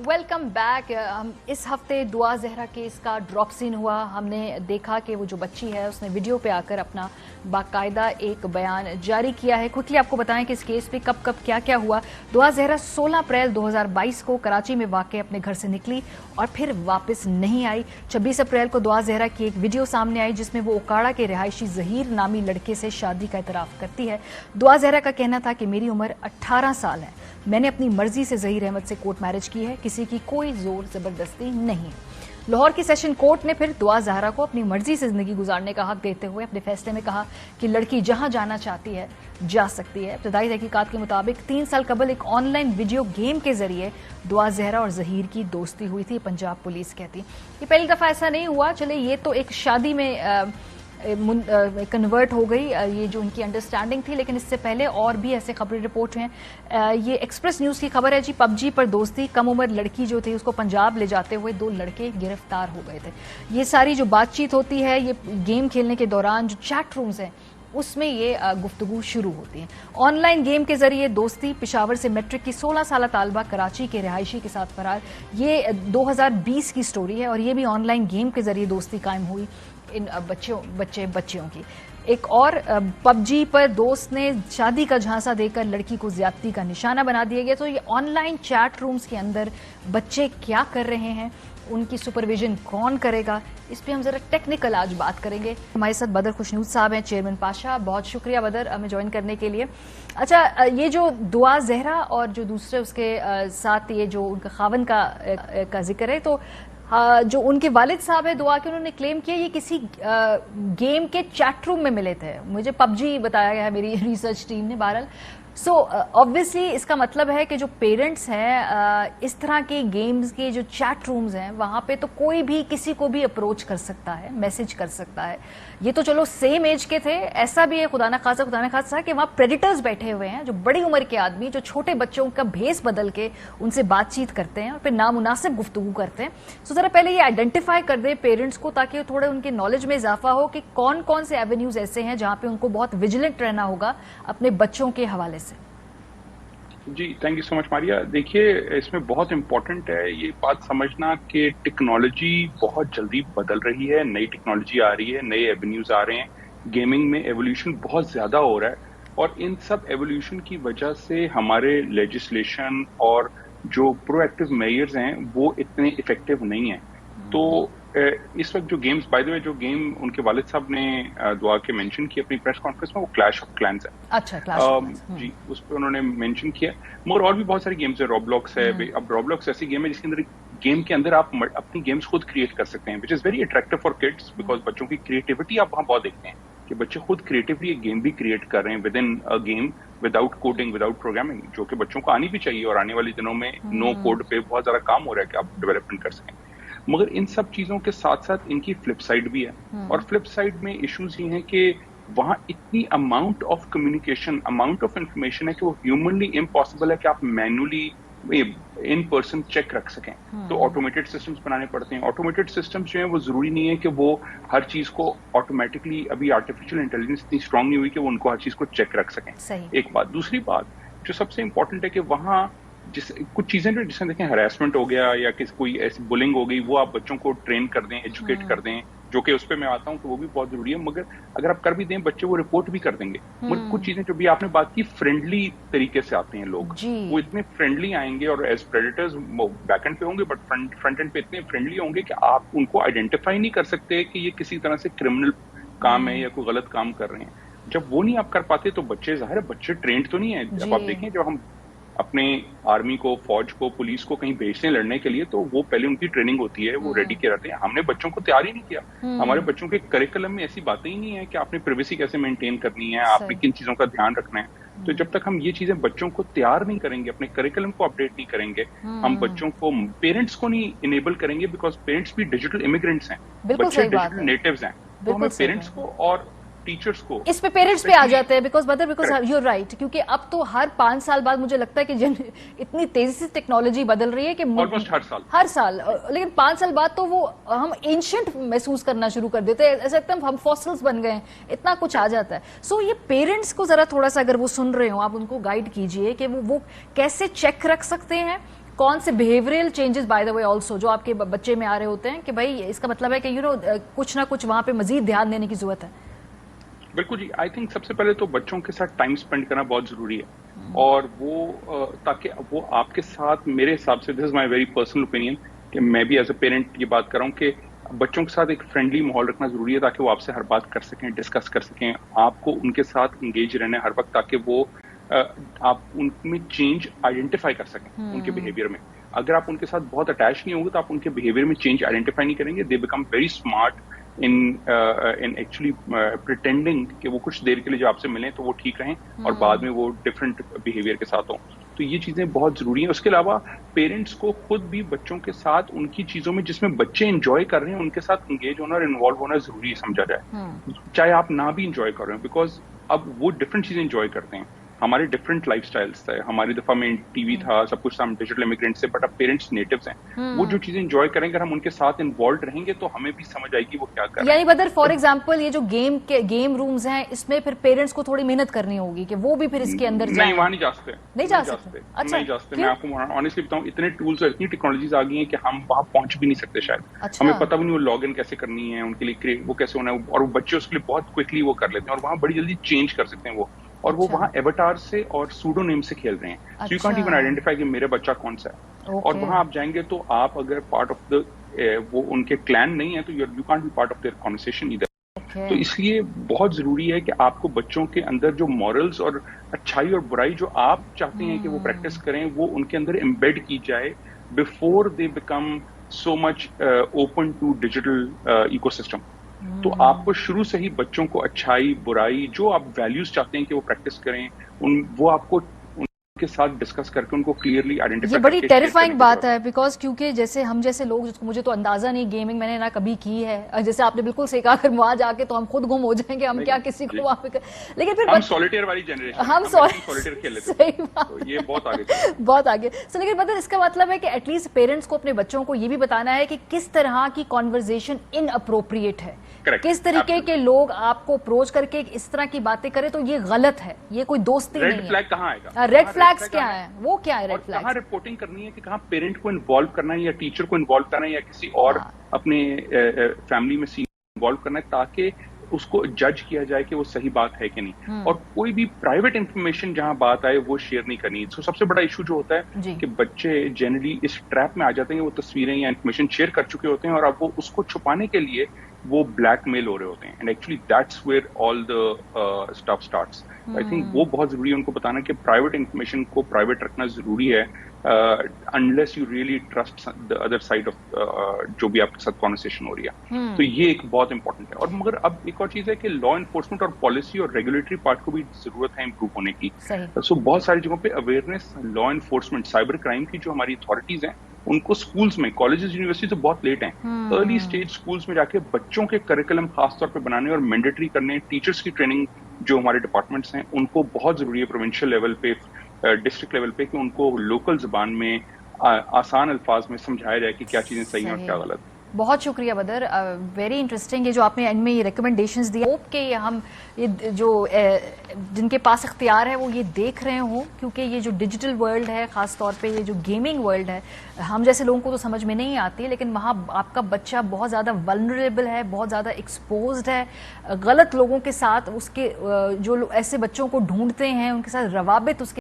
Welcome back. इस हफ्ते दुआ जहरा केस का ड्रॉप सीन हुआ। हमने देखा कि वो जो बच्ची है उसने वीडियो पे आकर अपना बाकायदा एक बयान जारी किया है। क्विकली आपको बताएं कि इस केस पे कब कब क्या क्या हुआ। दुआ जहरा 16 अप्रैल 2022 को कराची में वाक़ अपने घर से निकली और फिर वापस नहीं आई। 26 अप्रैल को दुआ जहरा की एक वीडियो सामने आई जिसमें वो ओकाड़ा के रिहायशी ज़हीर नामी लड़के से शादी का इतराफ़ करती है। दुआ जहरा का कहना था कि मेरी उम्र 18 साल है, मैंने अपनी मर्जी से ज़हीर अहमद से कोर्ट मैरिज की है, किसी की कोई जोर जबरदस्ती नहीं। लाहौर की सेशन कोर्ट ने फिर दुआ जहरा को अपनी मर्जी से जिंदगी गुजारने का हक देते हुए अपने फैसले में कहा कि लड़की जहां जाना चाहती है जा सकती है। इब्तदाई तहकीकात के मुताबिक 3 साल कबल एक ऑनलाइन वीडियो गेम के जरिए दुआ जहरा और ज़हीर की दोस्ती हुई थी, पंजाब पुलिस कहती। ये पहली दफा ऐसा नहीं हुआ, चले ये तो एक शादी में कन्वर्ट हो गई ये जो उनकी अंडरस्टैंडिंग थी, लेकिन इससे पहले और भी ऐसे खबरें रिपोर्ट हैं। ये एक्सप्रेस न्यूज़ की खबर है जी। पबजी पर दोस्ती, कम उम्र लड़की जो थी उसको पंजाब ले जाते हुए 2 लड़के गिरफ्तार हो गए थे। ये सारी जो बातचीत होती है ये गेम खेलने के दौरान जो चैट रूम्स हैं उसमें ये गुफ्तगू शुरू होती है। ऑनलाइन गेम के जरिए दोस्ती, पेशावर से मैट्रिक की 16 साल तालबा कराची के रिहायशी के साथ फरार। ये 2020 की स्टोरी है और ये भी ऑनलाइन गेम के जरिए दोस्ती कायम हुई इन बच्चियों की। एक और पबजी पर दोस्त ने शादी का झांसा देकर लड़की को ज्यादती का निशाना बना दिया गया। तो ये ऑनलाइन चैट रूम्स के अंदर बच्चे क्या कर रहे हैं, उनकी सुपरविजन कौन करेगा, इस पे हम जरा टेक्निकल आज बात करेंगे। हमारे साथ बदर खुशनूद साहब हैं, चेयरमैन पाशा। बहुत शुक्रिया बदर हमें ज्वाइन करने के लिए। अच्छा, ये जो दुआ जहरा और जो दूसरे उसके साथ ये जो उनका खावन का जिक्र है, तो जो उनके वालिद साहब है दुआ के, उन्होंने क्लेम किया ये किसी गेम के चैट रूम में मिले थे। मुझे पबजी बताया गया है मेरी रिसर्च टीम ने। बहरहाल सो ऑब्वियसली इसका मतलब है कि जो पेरेंट्स हैं इस तरह के गेम्स के जो चैट रूम्स हैं वहां पे तो कोई भी किसी को भी अप्रोच कर सकता है, मैसेज कर सकता है। ये तो चलो सेम एज के थे, ऐसा भी है खुदा ना खासा कि वहां प्रेडिटर्स बैठे हुए हैं, जो बड़ी उम्र के आदमी जो छोटे बच्चों का भेस बदल के उनसे बातचीत करते हैं और फिर नामुनासिब गुफ्तगू करते हैं। सो जरा पहले ये आइडेंटिफाई कर दे पेरेंट्स को, ताकि थोड़े उनके नॉलेज में इजाफा हो कि कौन कौन से एवेन्यूज ऐसे हैं जहां पे उनको बहुत विजिलेंट रहना होगा अपने बच्चों के हवाले से। जी, thank you so much Maria. देखिए, इसमें बहुत इम्पोर्टेंट है ये बात समझना कि टेक्नोलॉजी बहुत जल्दी बदल रही है, नई टेक्नोलॉजी आ रही है, नए एवेन्यूज आ रहे हैं, गेमिंग में एवोल्यूशन बहुत ज्यादा हो रहा है और इन सब एवोल्यूशन की वजह से हमारे लेजिस्लेशन और जो प्रोएक्टिव मेजर्स हैं वो इतने इफेक्टिव नहीं है। तो इस वक्त जो गेम्स, बाय द वे, जो गेम उनके वालिद साहब ने दुआ के मेंशन की अपनी प्रेस कॉन्फ्रेंस में, वो क्लैश ऑफ क्लैंस है। अच्छा, क्लैश ऑफ क्लैंस जी, उस पर उन्होंने मेंशन किया। मगर और भी बहुत सारी गेम्स है, रोब्लॉक्स है। अब रोब्लॉक्स ऐसी गेम है जिसके अंदर गेम के अंदर आप अपनी गेम्स खुद क्रिएट कर सकते हैं, which is very attractive for kids, because बच्चों की क्रिएटिविटी आप वहां बहुत देखते हैं कि बच्चे खुद क्रिएटिवली एक गेम भी क्रिएट कर रहे हैं with in a game, without coding, without programming, जो कि बच्चों को आनी भी चाहिए और आने वाले दिनों में नो कोड पे बहुत ज्यादा काम हो रहा है कि आप डेवलपमेंट कर सकें। मगर इन सब चीजों के साथ साथ इनकी फ्लिप साइड भी है और फ्लिप साइड में इश्यूज ये हैं कि वहां इतनी amount of communication, amount of information है कि वो ह्यूमनली इम्पॉसिबल है कि आप मैन्युअली इन पर्सन चेक रख सकें। तो ऑटोमेटेड सिस्टम्स बनाने पड़ते हैं। ऑटोमेटेड सिस्टम्स जो हैं वो जरूरी नहीं है कि वो हर चीज को ऑटोमेटिकली, अभी आर्टिफिशियल इंटेलिजेंस इतनी स्ट्रांग नहीं हुई कि वो उनको हर चीज को चेक रख सकें। एक बात। दूसरी बात जो सबसे इंपॉर्टेंट है कि वहां कुछ चीजें जो जिसमें देखें हरासमेंट हो गया या कोई ऐसी बुलिंग हो गई, वो आप बच्चों को ट्रेन कर दें, एजुकेट कर दें, जो कि उस पर मैं आता हूँ कि वो भी बहुत जरूरी है। मगर अगर आप कर भी दें, बच्चे वो रिपोर्ट भी कर देंगे। मगर कुछ चीजें जो भी आपने बात की, फ्रेंडली तरीके से आते हैं लोग, वो इतने फ्रेंडली आएंगे और एज प्रेडेटर्स बैक एंड पे होंगे बट फ्रंट एंड पे इतने फ्रेंडली होंगे कि आप उनको आइडेंटिफाई नहीं कर सकते कि ये किसी तरह से क्रिमिनल काम है या कोई गलत काम कर रहे हैं। जब वो नहीं आप कर पाते तो बच्चे, जाहिर है बच्चे ट्रेंड तो नहीं है। जब आप देखें, जब हम अपने आर्मी को, फौज को, पुलिस को कहीं भेजते हैं लड़ने के लिए, तो वो पहले उनकी ट्रेनिंग होती है, वो रेडी किए रहते हैं। हमने बच्चों को तैयार ही नहीं किया। हमारे बच्चों के करिकुलम में ऐसी बातें ही नहीं है कि आपने प्राइवेसी कैसे मेंटेन करनी है, आपने किन चीजों का ध्यान रखना है। तो जब तक हम ये चीजें बच्चों को तैयार नहीं करेंगे, अपने करिकुलम को अपडेट नहीं करेंगे, हम बच्चों को, पेरेंट्स को नहीं इनेबल करेंगे, बिकॉज पेरेंट्स भी डिजिटल इमिग्रेंट्स हैं, बच्चे डिजिटल नेटिव्स हैं। तो हमें पेरेंट्स को और टीचर्स को इस पे पेरेंट्स पे आ जाते हैं, बिकॉज यू आर राइट, क्योंकि अब तो हर 5 साल बाद मुझे लगता है कि इतनी तेजी से टेक्नोलॉजी बदल रही है कि ऑलमोस्ट हर साल, लेकिन 5 साल बाद तो वो हम एंशिएंट महसूस करना शुरू कर देते हैं, ऐसा लगता है हम फॉसिल्स बन गए हैं, इतना कुछ आ जाता है। सो ये पेरेंट्स को जरा थोड़ा सा, अगर वो सुन रहे हो, आप उनको गाइड कीजिए कि वो कैसे चेक रख सकते हैं कौन से behavioural changes by the way also जो आपके बच्चे में आ रहे होते हैं कि भाई इसका मतलब है कि कुछ ना कुछ वहां पे मजीद ध्यान देने की जरूरत है? बिल्कुल जी, आई थिंक सबसे पहले तो बच्चों के साथ टाइम स्पेंड करना बहुत जरूरी है, और वो ताकि वो आपके साथ, मेरे हिसाब से, this is my very personal opinion, कि मैं भी एज अ पेरेंट ये बात कर रहा हूँ कि बच्चों के साथ एक फ्रेंडली माहौल रखना जरूरी है, ताकि वो आपसे हर बात कर सकें, डिस्कस कर सकें, आपको उनके साथ इंगेज रहना है हर वक्त, ताकि वो आप उनमें चेंज आइडेंटिफाई कर सकें उनके बिहेवियर में। अगर आप उनके साथ बहुत अटैच नहीं होंगे तो आप उनके बिहेवियर में चेंज आइडेंटिफाई नहीं करेंगे। They become very smart in actually pretending कि वो कुछ देर के लिए जो आपसे मिलें तो वो ठीक रहें, और बाद में वो डिफरेंट बिहेवियर के साथ हों। तो ये चीजें बहुत जरूरी हैं। उसके अलावा पेरेंट्स को खुद भी बच्चों के साथ उनकी चीजों में जिसमें बच्चे एंजॉय कर रहे हैं उनके साथ इंगेज होना और इन्वॉल्व होना जरूरी समझा जाए, चाहे आप ना भी इंजॉय कर रहे हो, बिकॉज अब वो डिफरेंट चीजें इंजॉय करते हैं। हमारे डिफरेंट लाइफस्टाइल्स थे, हमारी दफा में टीवी था, सब कुछ, हम डिजिटल इमिग्रेंट से, बट अब पेरेंट्स नेटिव्स हैं। वो जो चीजें एंजॉय करेंगे, हम उनके साथ इन्वॉल्व रहेंगे तो हमें भी समझ आएगी वो क्या कर रहे हैं। यानी बदर फॉर एग्जांपल ये जो गेम रूम्स हैं इसमें फिर पेरेंट्स को थोड़ी मेहनत करनी होगी कि वो भी फिर इसके अंदर जाएं। नहीं, वहां नहीं जा सकते, नहीं जा सकते। अच्छा, नहीं जा सकते। मैं आपको ऑनेस्टली बताऊं, इतने टूल्स और इतनी टेक्नोलॉजीज आ गई हैं कि हम वहां पहुंच भी नहीं सकते शायद। अच्छा। हमें पता भी नहीं वो लॉग इन कैसे करनी है, उनके लिए वो कैसे होना है, और वो बच्चे उसके लिए बहुत क्विकली वो कर लेते हैं, और वहां बड़ी जल्दी चेंज कर सकते हैं वो। और वो वहां एवटार से और सूडो नेम से खेल रहे हैं, so you can't even identify कि मेरा बच्चा कौन सा है। और वहां आप जाएंगे तो आप अगर पार्ट ऑफ द वो उनके क्लैन नहीं है तो you can't be part of their conversation either. तो इसलिए बहुत जरूरी है कि आपको बच्चों के अंदर जो मॉरल्स और अच्छाई और बुराई जो आप चाहते हैं कि वो प्रैक्टिस करें, वो उनके अंदर एम्बेड की जाए before they become so much open to digital ecosystem. तो आपको शुरू से ही बच्चों को अच्छाई बुराई जो आप वैल्यूज चाहते हैं कि वो प्रैक्टिस करें, वो आपको उनके साथ डिस्कस करके उनको क्लियरली आइडेंटिफाई। ये बड़ी टेरिफाइंग बात है, बिकॉज क्योंकि जैसे हम जैसे लोग, मुझे तो अंदाजा नहीं, गेमिंग मैंने ना कभी की है, जैसे आपने बिल्कुल सही कहा, अगर वहां जाके तो हम खुद गुम हो जाएंगे, हम क्या किसी को वहां पे लेकिन फिर हम सॉलिटेयर वाली जनरेशन, हम सॉलिटेयर खेल लेते हैं। सही बात, तो ये बहुत आगे बहुत आगे। सो लेकिन मतलब इसका मतलब है कि एटलीस्ट पेरेंट्स को अपने बच्चों को ये भी बताना है कि किस तरह की कॉन्वर्जेशन इनअप्रोप्रिएट है, किस तरीके के लोग आपको अप्रोच करके इस तरह की बातें करें तो ये गलत है, ये कोई दोस्ती नहीं है। रेड फ्लैग कहाँ आएगा? रेड फ्लैग्स क्या है, वो क्या है रेड फ्लैग? कहाँ रिपोर्टिंग करनी है कि कहाँ पेरेंट को इन्वॉल्व करना है, या टीचर को इन्वॉल्व करना है, या किसी और अपने फैमिली में सीनियर इन्वॉल्व करना है, ताकि उसको जज किया जाए कि वो सही बात है कि नहीं। और कोई भी प्राइवेट इंफॉर्मेशन जहां बात आए वो शेयर नहीं करनी। तो सबसे बड़ा इशू जो होता है कि बच्चे जनरली इस ट्रैप में आ जाते हैं, वो तस्वीरें या इंफॉर्मेशन शेयर कर चुके होते हैं और अब वो उसको छुपाने के लिए वो ब्लैकमेल हो रहे होते हैं, and actually that's where all the stuff starts. I think वो बहुत जरूरी है उनको बताना कि प्राइवेट इंफॉर्मेशन को प्राइवेट रखना जरूरी है, unless you really trust the other side of जो भी आपके साथ कॉन्वर्सेशन हो रही है। तो ये एक बहुत इंपॉर्टेंट है। और मगर अब एक और चीज है कि लॉ एनफोर्समेंट और पॉलिसी और रेगुलेटरी पार्ट को भी जरूरत है इंप्रूव होने की। सो बहुत सारी जगहों पे awareness, law enforcement, cyber crime की जो हमारी अथॉरिटीज हैं उनको स्कूल्स में, कॉलेजेस यूनिवर्सिटी तो बहुत लेट हैं, अर्ली स्टेज स्कूल्स में जाके बच्चों के करिकुलम खासतौर पे बनाने और मैंडेटरी करने, टीचर्स की ट्रेनिंग जो हमारे डिपार्टमेंट्स हैं उनको बहुत जरूरी है प्रोविंशियल लेवल पे, डिस्ट्रिक्ट लेवल पे, कि उनको लोकल जुबान में आसान अल्फाज में समझाया जाए कि क्या चीजें सही हैं और क्या गलत। बहुत शुक्रिया बदर, वेरी इंटरेस्टिंग। ये जो आपने इनमें ये रिकमेंडेशंस दिए, होप के हम ये जो जिनके पास इख्तियार है वो ये देख रहे हों, क्योंकि ये जो डिजिटल वर्ल्ड है, खास तौर पे ये जो गेमिंग वर्ल्ड है, हम जैसे लोगों को तो समझ में नहीं आती, लेकिन वहाँ आपका बच्चा बहुत ज़्यादा वल्नरेबल है, बहुत ज़्यादा एक्सपोज्ड है गलत लोगों के साथ। उसके जो ऐसे बच्चों को ढूंढते हैं उनके साथ रवाबित उसके